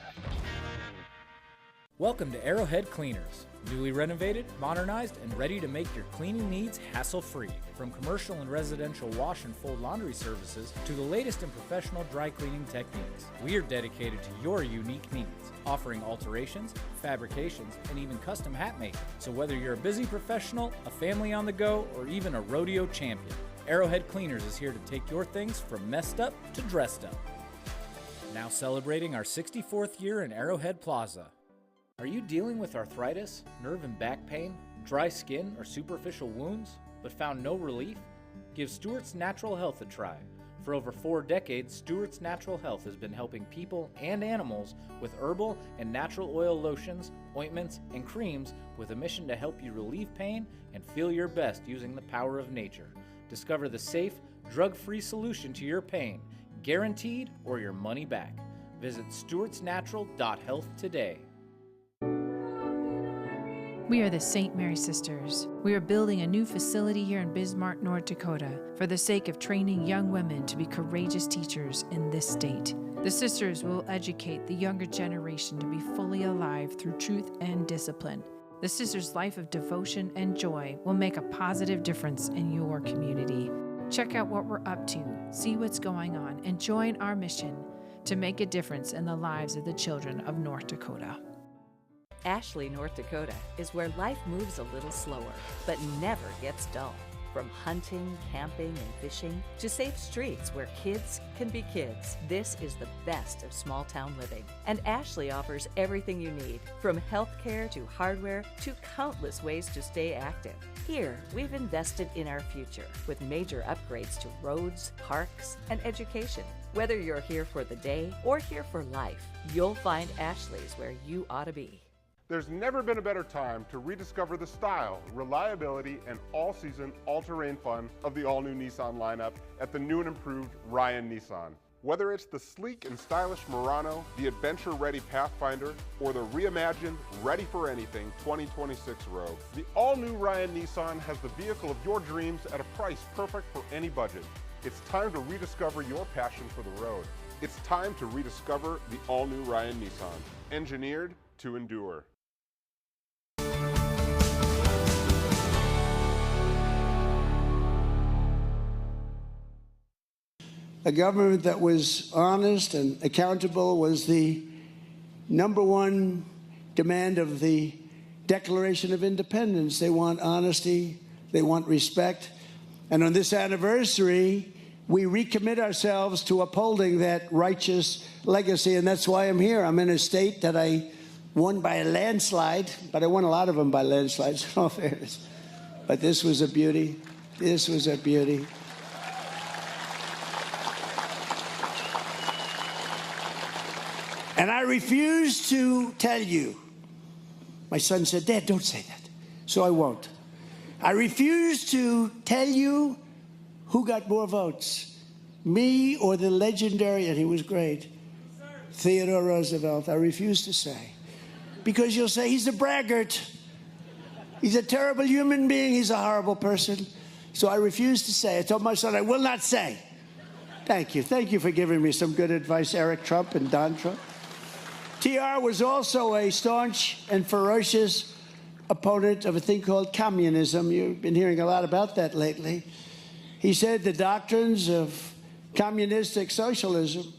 Welcome to Arrowhead Cleaners. Newly renovated, modernized, and ready to make your cleaning needs hassle-free. From commercial and residential wash and fold laundry services to the latest in professional dry cleaning techniques, we are dedicated to your unique needs, offering alterations, fabrications, and even custom hat making. So whether you're a busy professional, a family on the go, or even a rodeo champion, Arrowhead Cleaners is here to take your things from messed up to dressed up. Now celebrating our 64th year in Arrowhead Plaza. Are you dealing with arthritis, nerve and back pain, dry skin, or superficial wounds, but found no relief? Give Stewart's Natural Health a try. For over 4 decades, Stewart's Natural Health has been helping people and animals with herbal and natural oil lotions, ointments, and creams with a mission to help you relieve pain and feel your best using the power of nature. Discover the safe, drug-free solution to your pain, guaranteed or your money back. Visit stewartsnatural.health today. We are the St. Mary Sisters. We are building a new facility here in Bismarck, North Dakota, for the sake of training young women to be courageous teachers in this state. The sisters will educate the younger generation to be fully alive through truth and discipline. The sisters' life of devotion and joy will make a positive difference in your community. Check out what we're up to, see what's going on, and join our mission to make a difference in the lives of the children of North Dakota. Ashley, North Dakota is where life moves a little slower, but never gets dull. From hunting, camping, and fishing to safe streets where kids can be kids, this is the best of small town living. And Ashley offers everything you need, from healthcare to hardware to countless ways to stay active. Here, we've invested in our future with major upgrades to roads, parks, and education. Whether you're here for the day or here for life, you'll find Ashley's where you ought to be. There's never been a better time to rediscover the style, reliability, and all-season, all-terrain fun of the all-new Nissan lineup at the new and improved Ryan Nissan. Whether it's the sleek and stylish Murano, the adventure-ready Pathfinder, or the reimagined, ready-for-anything 2026 Rogue, the all-new Ryan Nissan has the vehicle of your dreams at a price perfect for any budget. It's time to rediscover your passion for the road. It's time to rediscover the all-new Ryan Nissan, engineered to endure. A government that was honest and accountable was the number one demand of the Declaration of Independence. They want honesty, they want respect. And on this anniversary, we recommit ourselves to upholding that righteous legacy. And that's why I'm here. I'm in a state that I won by a landslide, but I won a lot of them by landslides, in all fairness. But this was a beauty. This was a beauty. And I refuse to tell you. My son said, Dad, don't say that. So I won't. I refuse to tell you who got more votes, me or the legendary, and he was great, Theodore Roosevelt. I refuse to say. Because you'll say he's a braggart. He's a terrible human being. He's a horrible person. So I refuse to say. I told my son I will not say. Thank you. Thank you for giving me some good advice, Eric Trump and Don Trump. TR was also a staunch and ferocious opponent of a thing called communism. You've been hearing a lot about that lately. He said the doctrines of communistic socialism,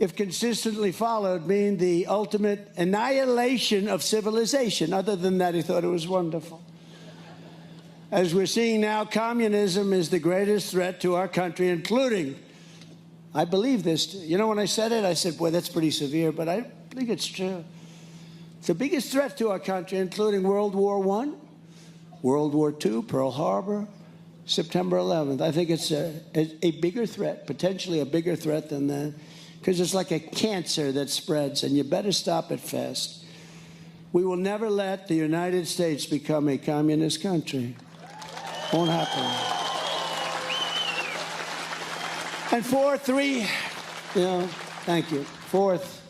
if consistently followed, mean the ultimate annihilation of civilization. Other than that, he thought it was wonderful. As we're seeing now, communism is the greatest threat to our country, including, I believe this. You know, when I said it, I said, boy, that's pretty severe, but I think it's true. It's the biggest threat to our country, including World War I, World War II, Pearl Harbor, September 11th. I think it's a bigger threat, potentially a bigger threat than that, because it's like a cancer that spreads, and you better stop it fast. We will never let the United States become a communist country. Won't happen. And fourth, thank you. Fourth,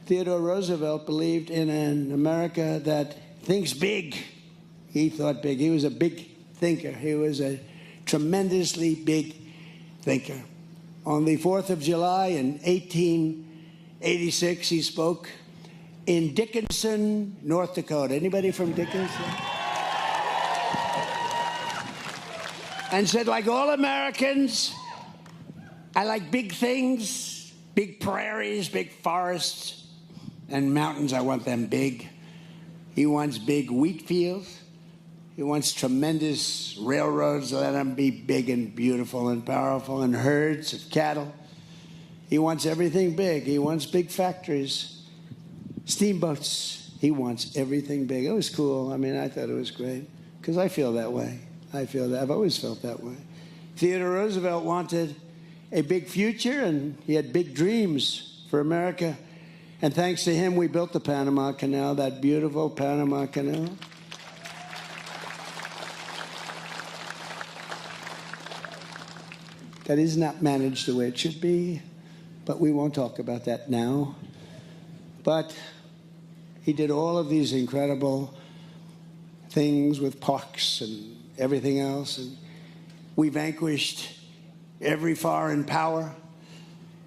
Theodore Roosevelt believed in an America that thinks big. He thought big. He was a big thinker. He was a tremendously big thinker. On the 4th of July in 1886, he spoke in Dickinson, North Dakota. Anybody from Dickinson? And said, like all Americans, I like big things, big prairies, big forests, and mountains. I want them big. He wants big wheat fields. He wants tremendous railroads. Let them be big and beautiful and powerful, and herds of cattle. He wants everything big. He wants big factories, steamboats. He wants everything big. It was cool. I mean, I thought it was great because I feel that way. I've always felt that way. Theodore Roosevelt wanted a big future, and he had big dreams for America. And thanks to him, we built the Panama Canal, that beautiful Panama Canal. That is not managed the way it should be, but we won't talk about that now. But he did all of these incredible things with parks and everything else, and we vanquished every foreign power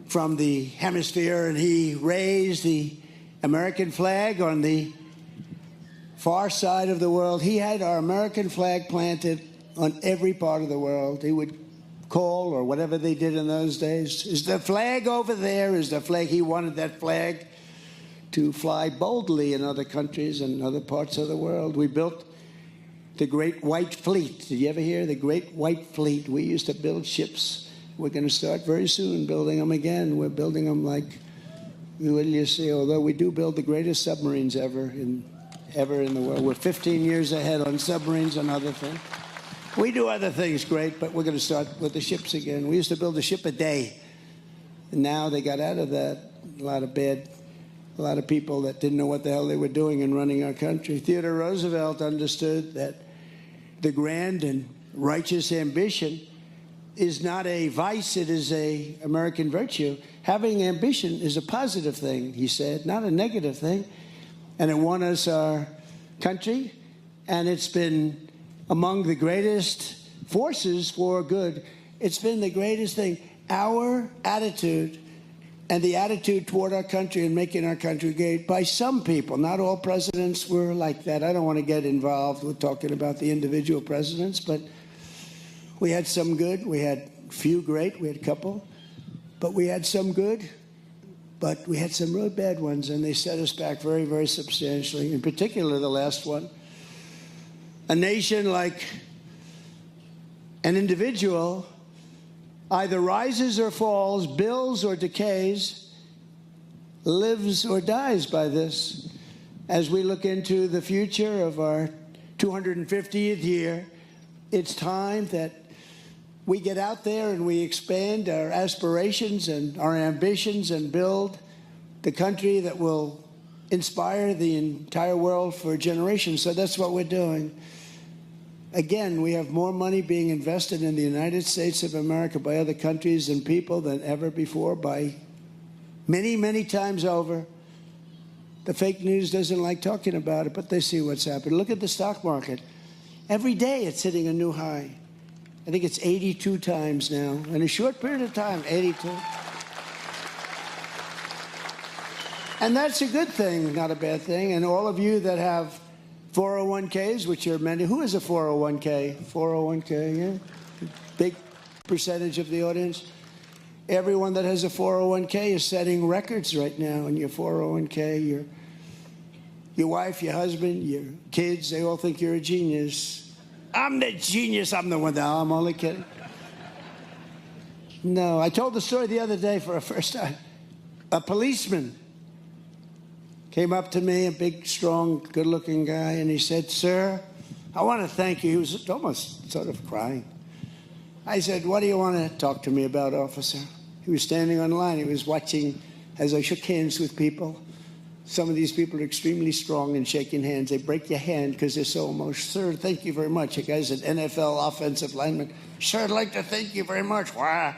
from the hemisphere, and he raised the American flag on the far side of the world. He had our American flag planted on every part of the world. He would call, or whatever they did in those days, is the flag over there? Is the flag? He wanted that flag to fly boldly in other countries and other parts of the world. We built the Great White Fleet. Did you ever hear the Great White Fleet? We used to build ships. We're going to start very soon building them again. We're building them like, what do you see? Although we do build the greatest submarines ever in the world. We're 15 years ahead on submarines and other things. We do other things great, but we're going to start with the ships again. We used to build a ship a day, and now they got out of that. A lot of people that didn't know what the hell they were doing in running our country. Theodore Roosevelt understood that the grand and righteous ambition is not a vice, it is an American virtue. Having ambition is a positive thing, he said, not a negative thing. And it won us our country, and it's been among the greatest forces for good. It's been the greatest thing. Our attitude and the attitude toward our country and making our country great by some people. Not all presidents were like that. I don't want to get involved with talking about the individual presidents, but we had some good. We had a few great. We had a couple. But we had some good, but we had some real bad ones, and they set us back very, very substantially, in particular the last one. A nation, like an individual, either rises or falls, builds or decays, lives or dies by this. As we look into the future of our 250th year, it's time that we get out there and we expand our aspirations and our ambitions and build the country that will inspire the entire world for generations. So that's what we're doing. Again, we have more money being invested in the United States of America by other countries and people than ever before, by many, many times over. The fake news doesn't like talking about it, but they see what's happening. Look at the stock market. Every day it's hitting a new high. I think it's 82 times now. In a short period of time, 82. And that's a good thing, not a bad thing. And all of you that have 401ks, which are many. Who has a 401k? 401k, yeah? Big percentage of the audience. Everyone that has a 401k is setting records right now in your 401k. Your wife, your husband, your kids, they all think you're a genius. I'm the genius. I'm the one. No, I'm only kidding. No, I told the story the other day for the first time. A policeman came up to me, a big, strong, good-looking guy, and he said, "Sir, I want to thank you." He was almost sort of crying. I said, "What do you want to talk to me about, officer?" He was standing on line. He was watching as I shook hands with people. Some of these people are extremely strong in shaking hands. They break your hand because they're so emotional. "Sir, thank you very much." A guy's an NFL offensive lineman. "Sir, I'd like to thank you very much." Wow.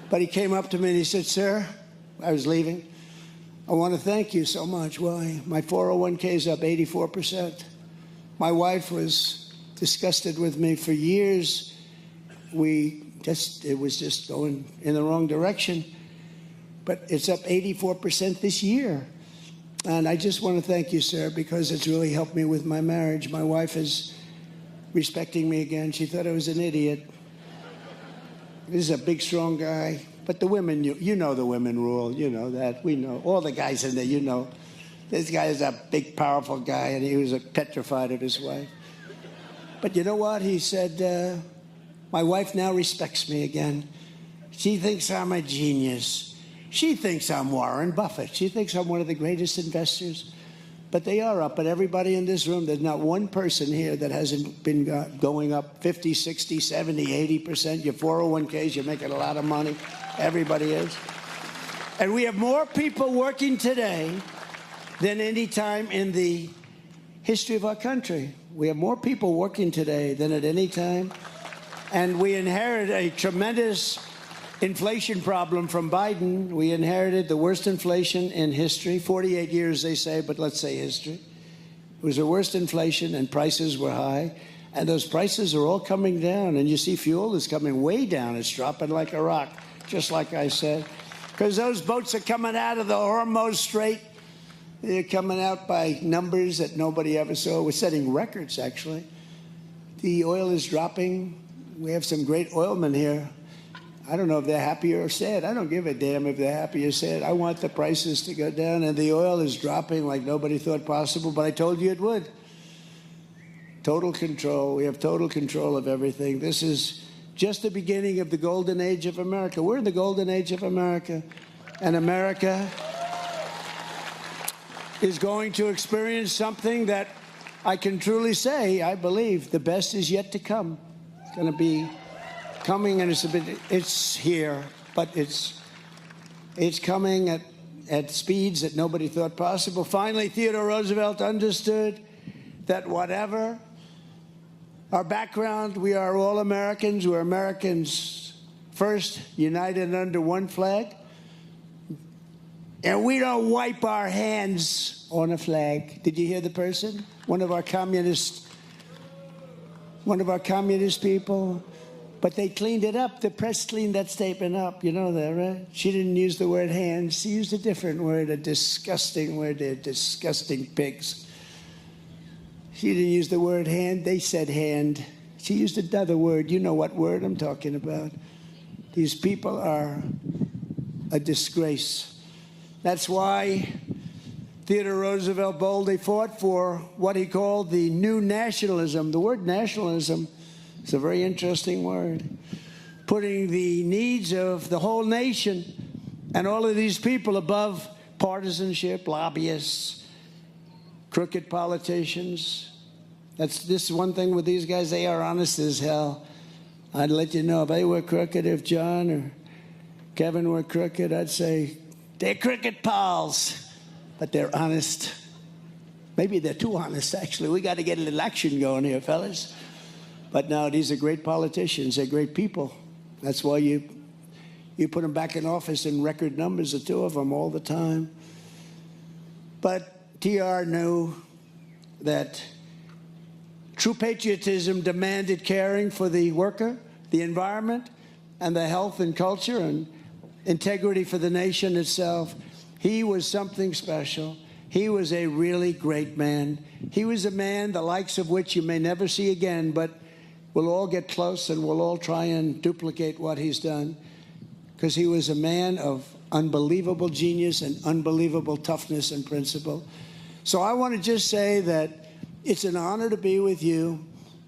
But he came up to me and he said, "Sir," I was leaving, "I want to thank you so much." Why? My 401k is up 84%. My wife was disgusted with me for years. It was just going in the wrong direction. But it's up 84% this year. And I just want to thank you, sir, because it's really helped me with my marriage. My wife is respecting me again. She thought I was an idiot. This is a big, strong guy. But the women, you know the women rule. You know that. We know. All the guys in there, you know. This guy is a big, powerful guy, and he was petrified of his wife. But you know what? He said, my wife now respects me again. She thinks I'm a genius. She thinks I'm Warren Buffett. She thinks I'm one of the greatest investors. But they are up. But everybody in this room, there's not one person here that hasn't been going up 50, 60, 70, 80%. Your 401ks, you're making a lot of money. Everybody is. And we have more people working today than any time in the history of our country. We have more people working today than at any time. And we inherit a tremendous inflation problem from Biden. We inherited the worst inflation in history. 48 years, they say, but let's say history. It was the worst inflation, and prices were high. And those prices are all coming down. And you see fuel is coming way down. It's dropping like a rock, just like I said. Because those boats are coming out of the Hormuz Strait. They're coming out by numbers that nobody ever saw. We're setting records, actually. The oil is dropping. We have some great oilmen here. I don't know if they're happy or sad. I don't give a damn if they're happy or sad. I want the prices to go down, and the oil is dropping like nobody thought possible, but I told you it would. Total control. We have total control of everything. This is just the beginning of the golden age of America. We're in the golden age of America, and America is going to experience something that I can truly say, I believe, the best is yet to come. It's going to be coming, and it's here, but it's coming at speeds that nobody thought possible. Finally, Theodore Roosevelt understood that whatever our background, we are all Americans. We're Americans first, united under one flag. And we don't wipe our hands on a flag. Did you hear the person? One of our communist people. But they cleaned it up. The press cleaned that statement up. You know that, right? She didn't use the word hands. She used a different word, a disgusting word. They're disgusting pigs. She didn't use the word hand. They said hand. She used another word. You know what word I'm talking about. These people are a disgrace. That's why Theodore Roosevelt boldly fought for what he called the new nationalism. The word nationalism is a very interesting word. Putting the needs of the whole nation and all of these people above partisanship, lobbyists, crooked politicians. This is one thing with these guys. They are honest as hell. I'd let you know if they were crooked, if John or Kevin were crooked, I'd say they're crooked pals, but they're honest. Maybe they're too honest, actually. We got to get a little action going here, fellas. But no, these are great politicians. They're great people. That's why you put them back in office in record numbers, the two of them, all the time. But TR knew that true patriotism demanded caring for the worker, the environment, and the health and culture, and integrity for the nation itself. He was something special. He was a really great man. He was a man the likes of which you may never see again, but we'll all get close and we'll all try and duplicate what he's done, because he was a man of unbelievable genius and unbelievable toughness and principle. So I want to just say that it's an honor to be with you.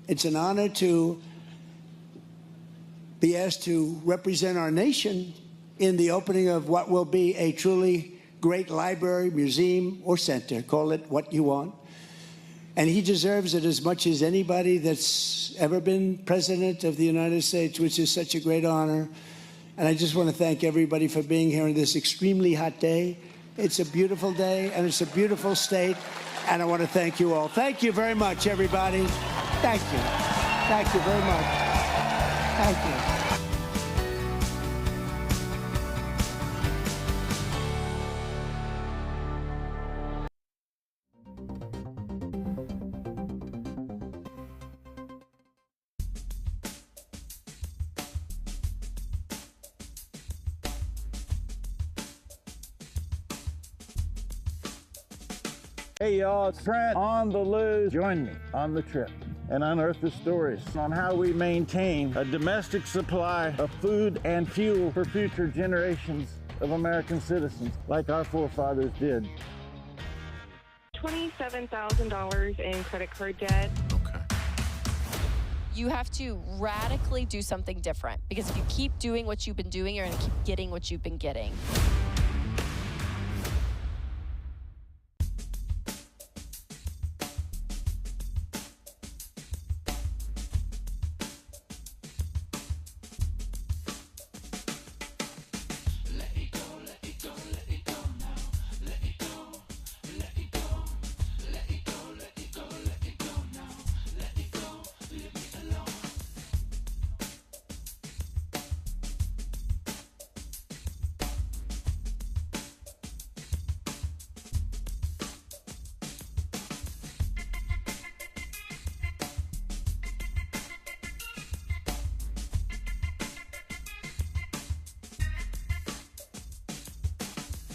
It's an honor to be asked to represent our nation in the opening of what will be a truly great library, museum, or center. Call it what you want. And he deserves it as much as anybody that's ever been president of the United States, which is such a great honor. And I just want to thank everybody for being here on this extremely hot day. It's a beautiful day, and it's a beautiful state. And I want to thank you all. Thank you very much, everybody. Thank you. Thank you very much. Thank you. Hey y'all, it's Trent on the loose. Join me on the trip and unearth the stories on how we maintain a domestic supply of food and fuel for future generations of American citizens like our forefathers did. $27,000 in credit card debt. You have to radically do something different, because if you keep doing what you've been doing, you're going to keep getting what you've been getting.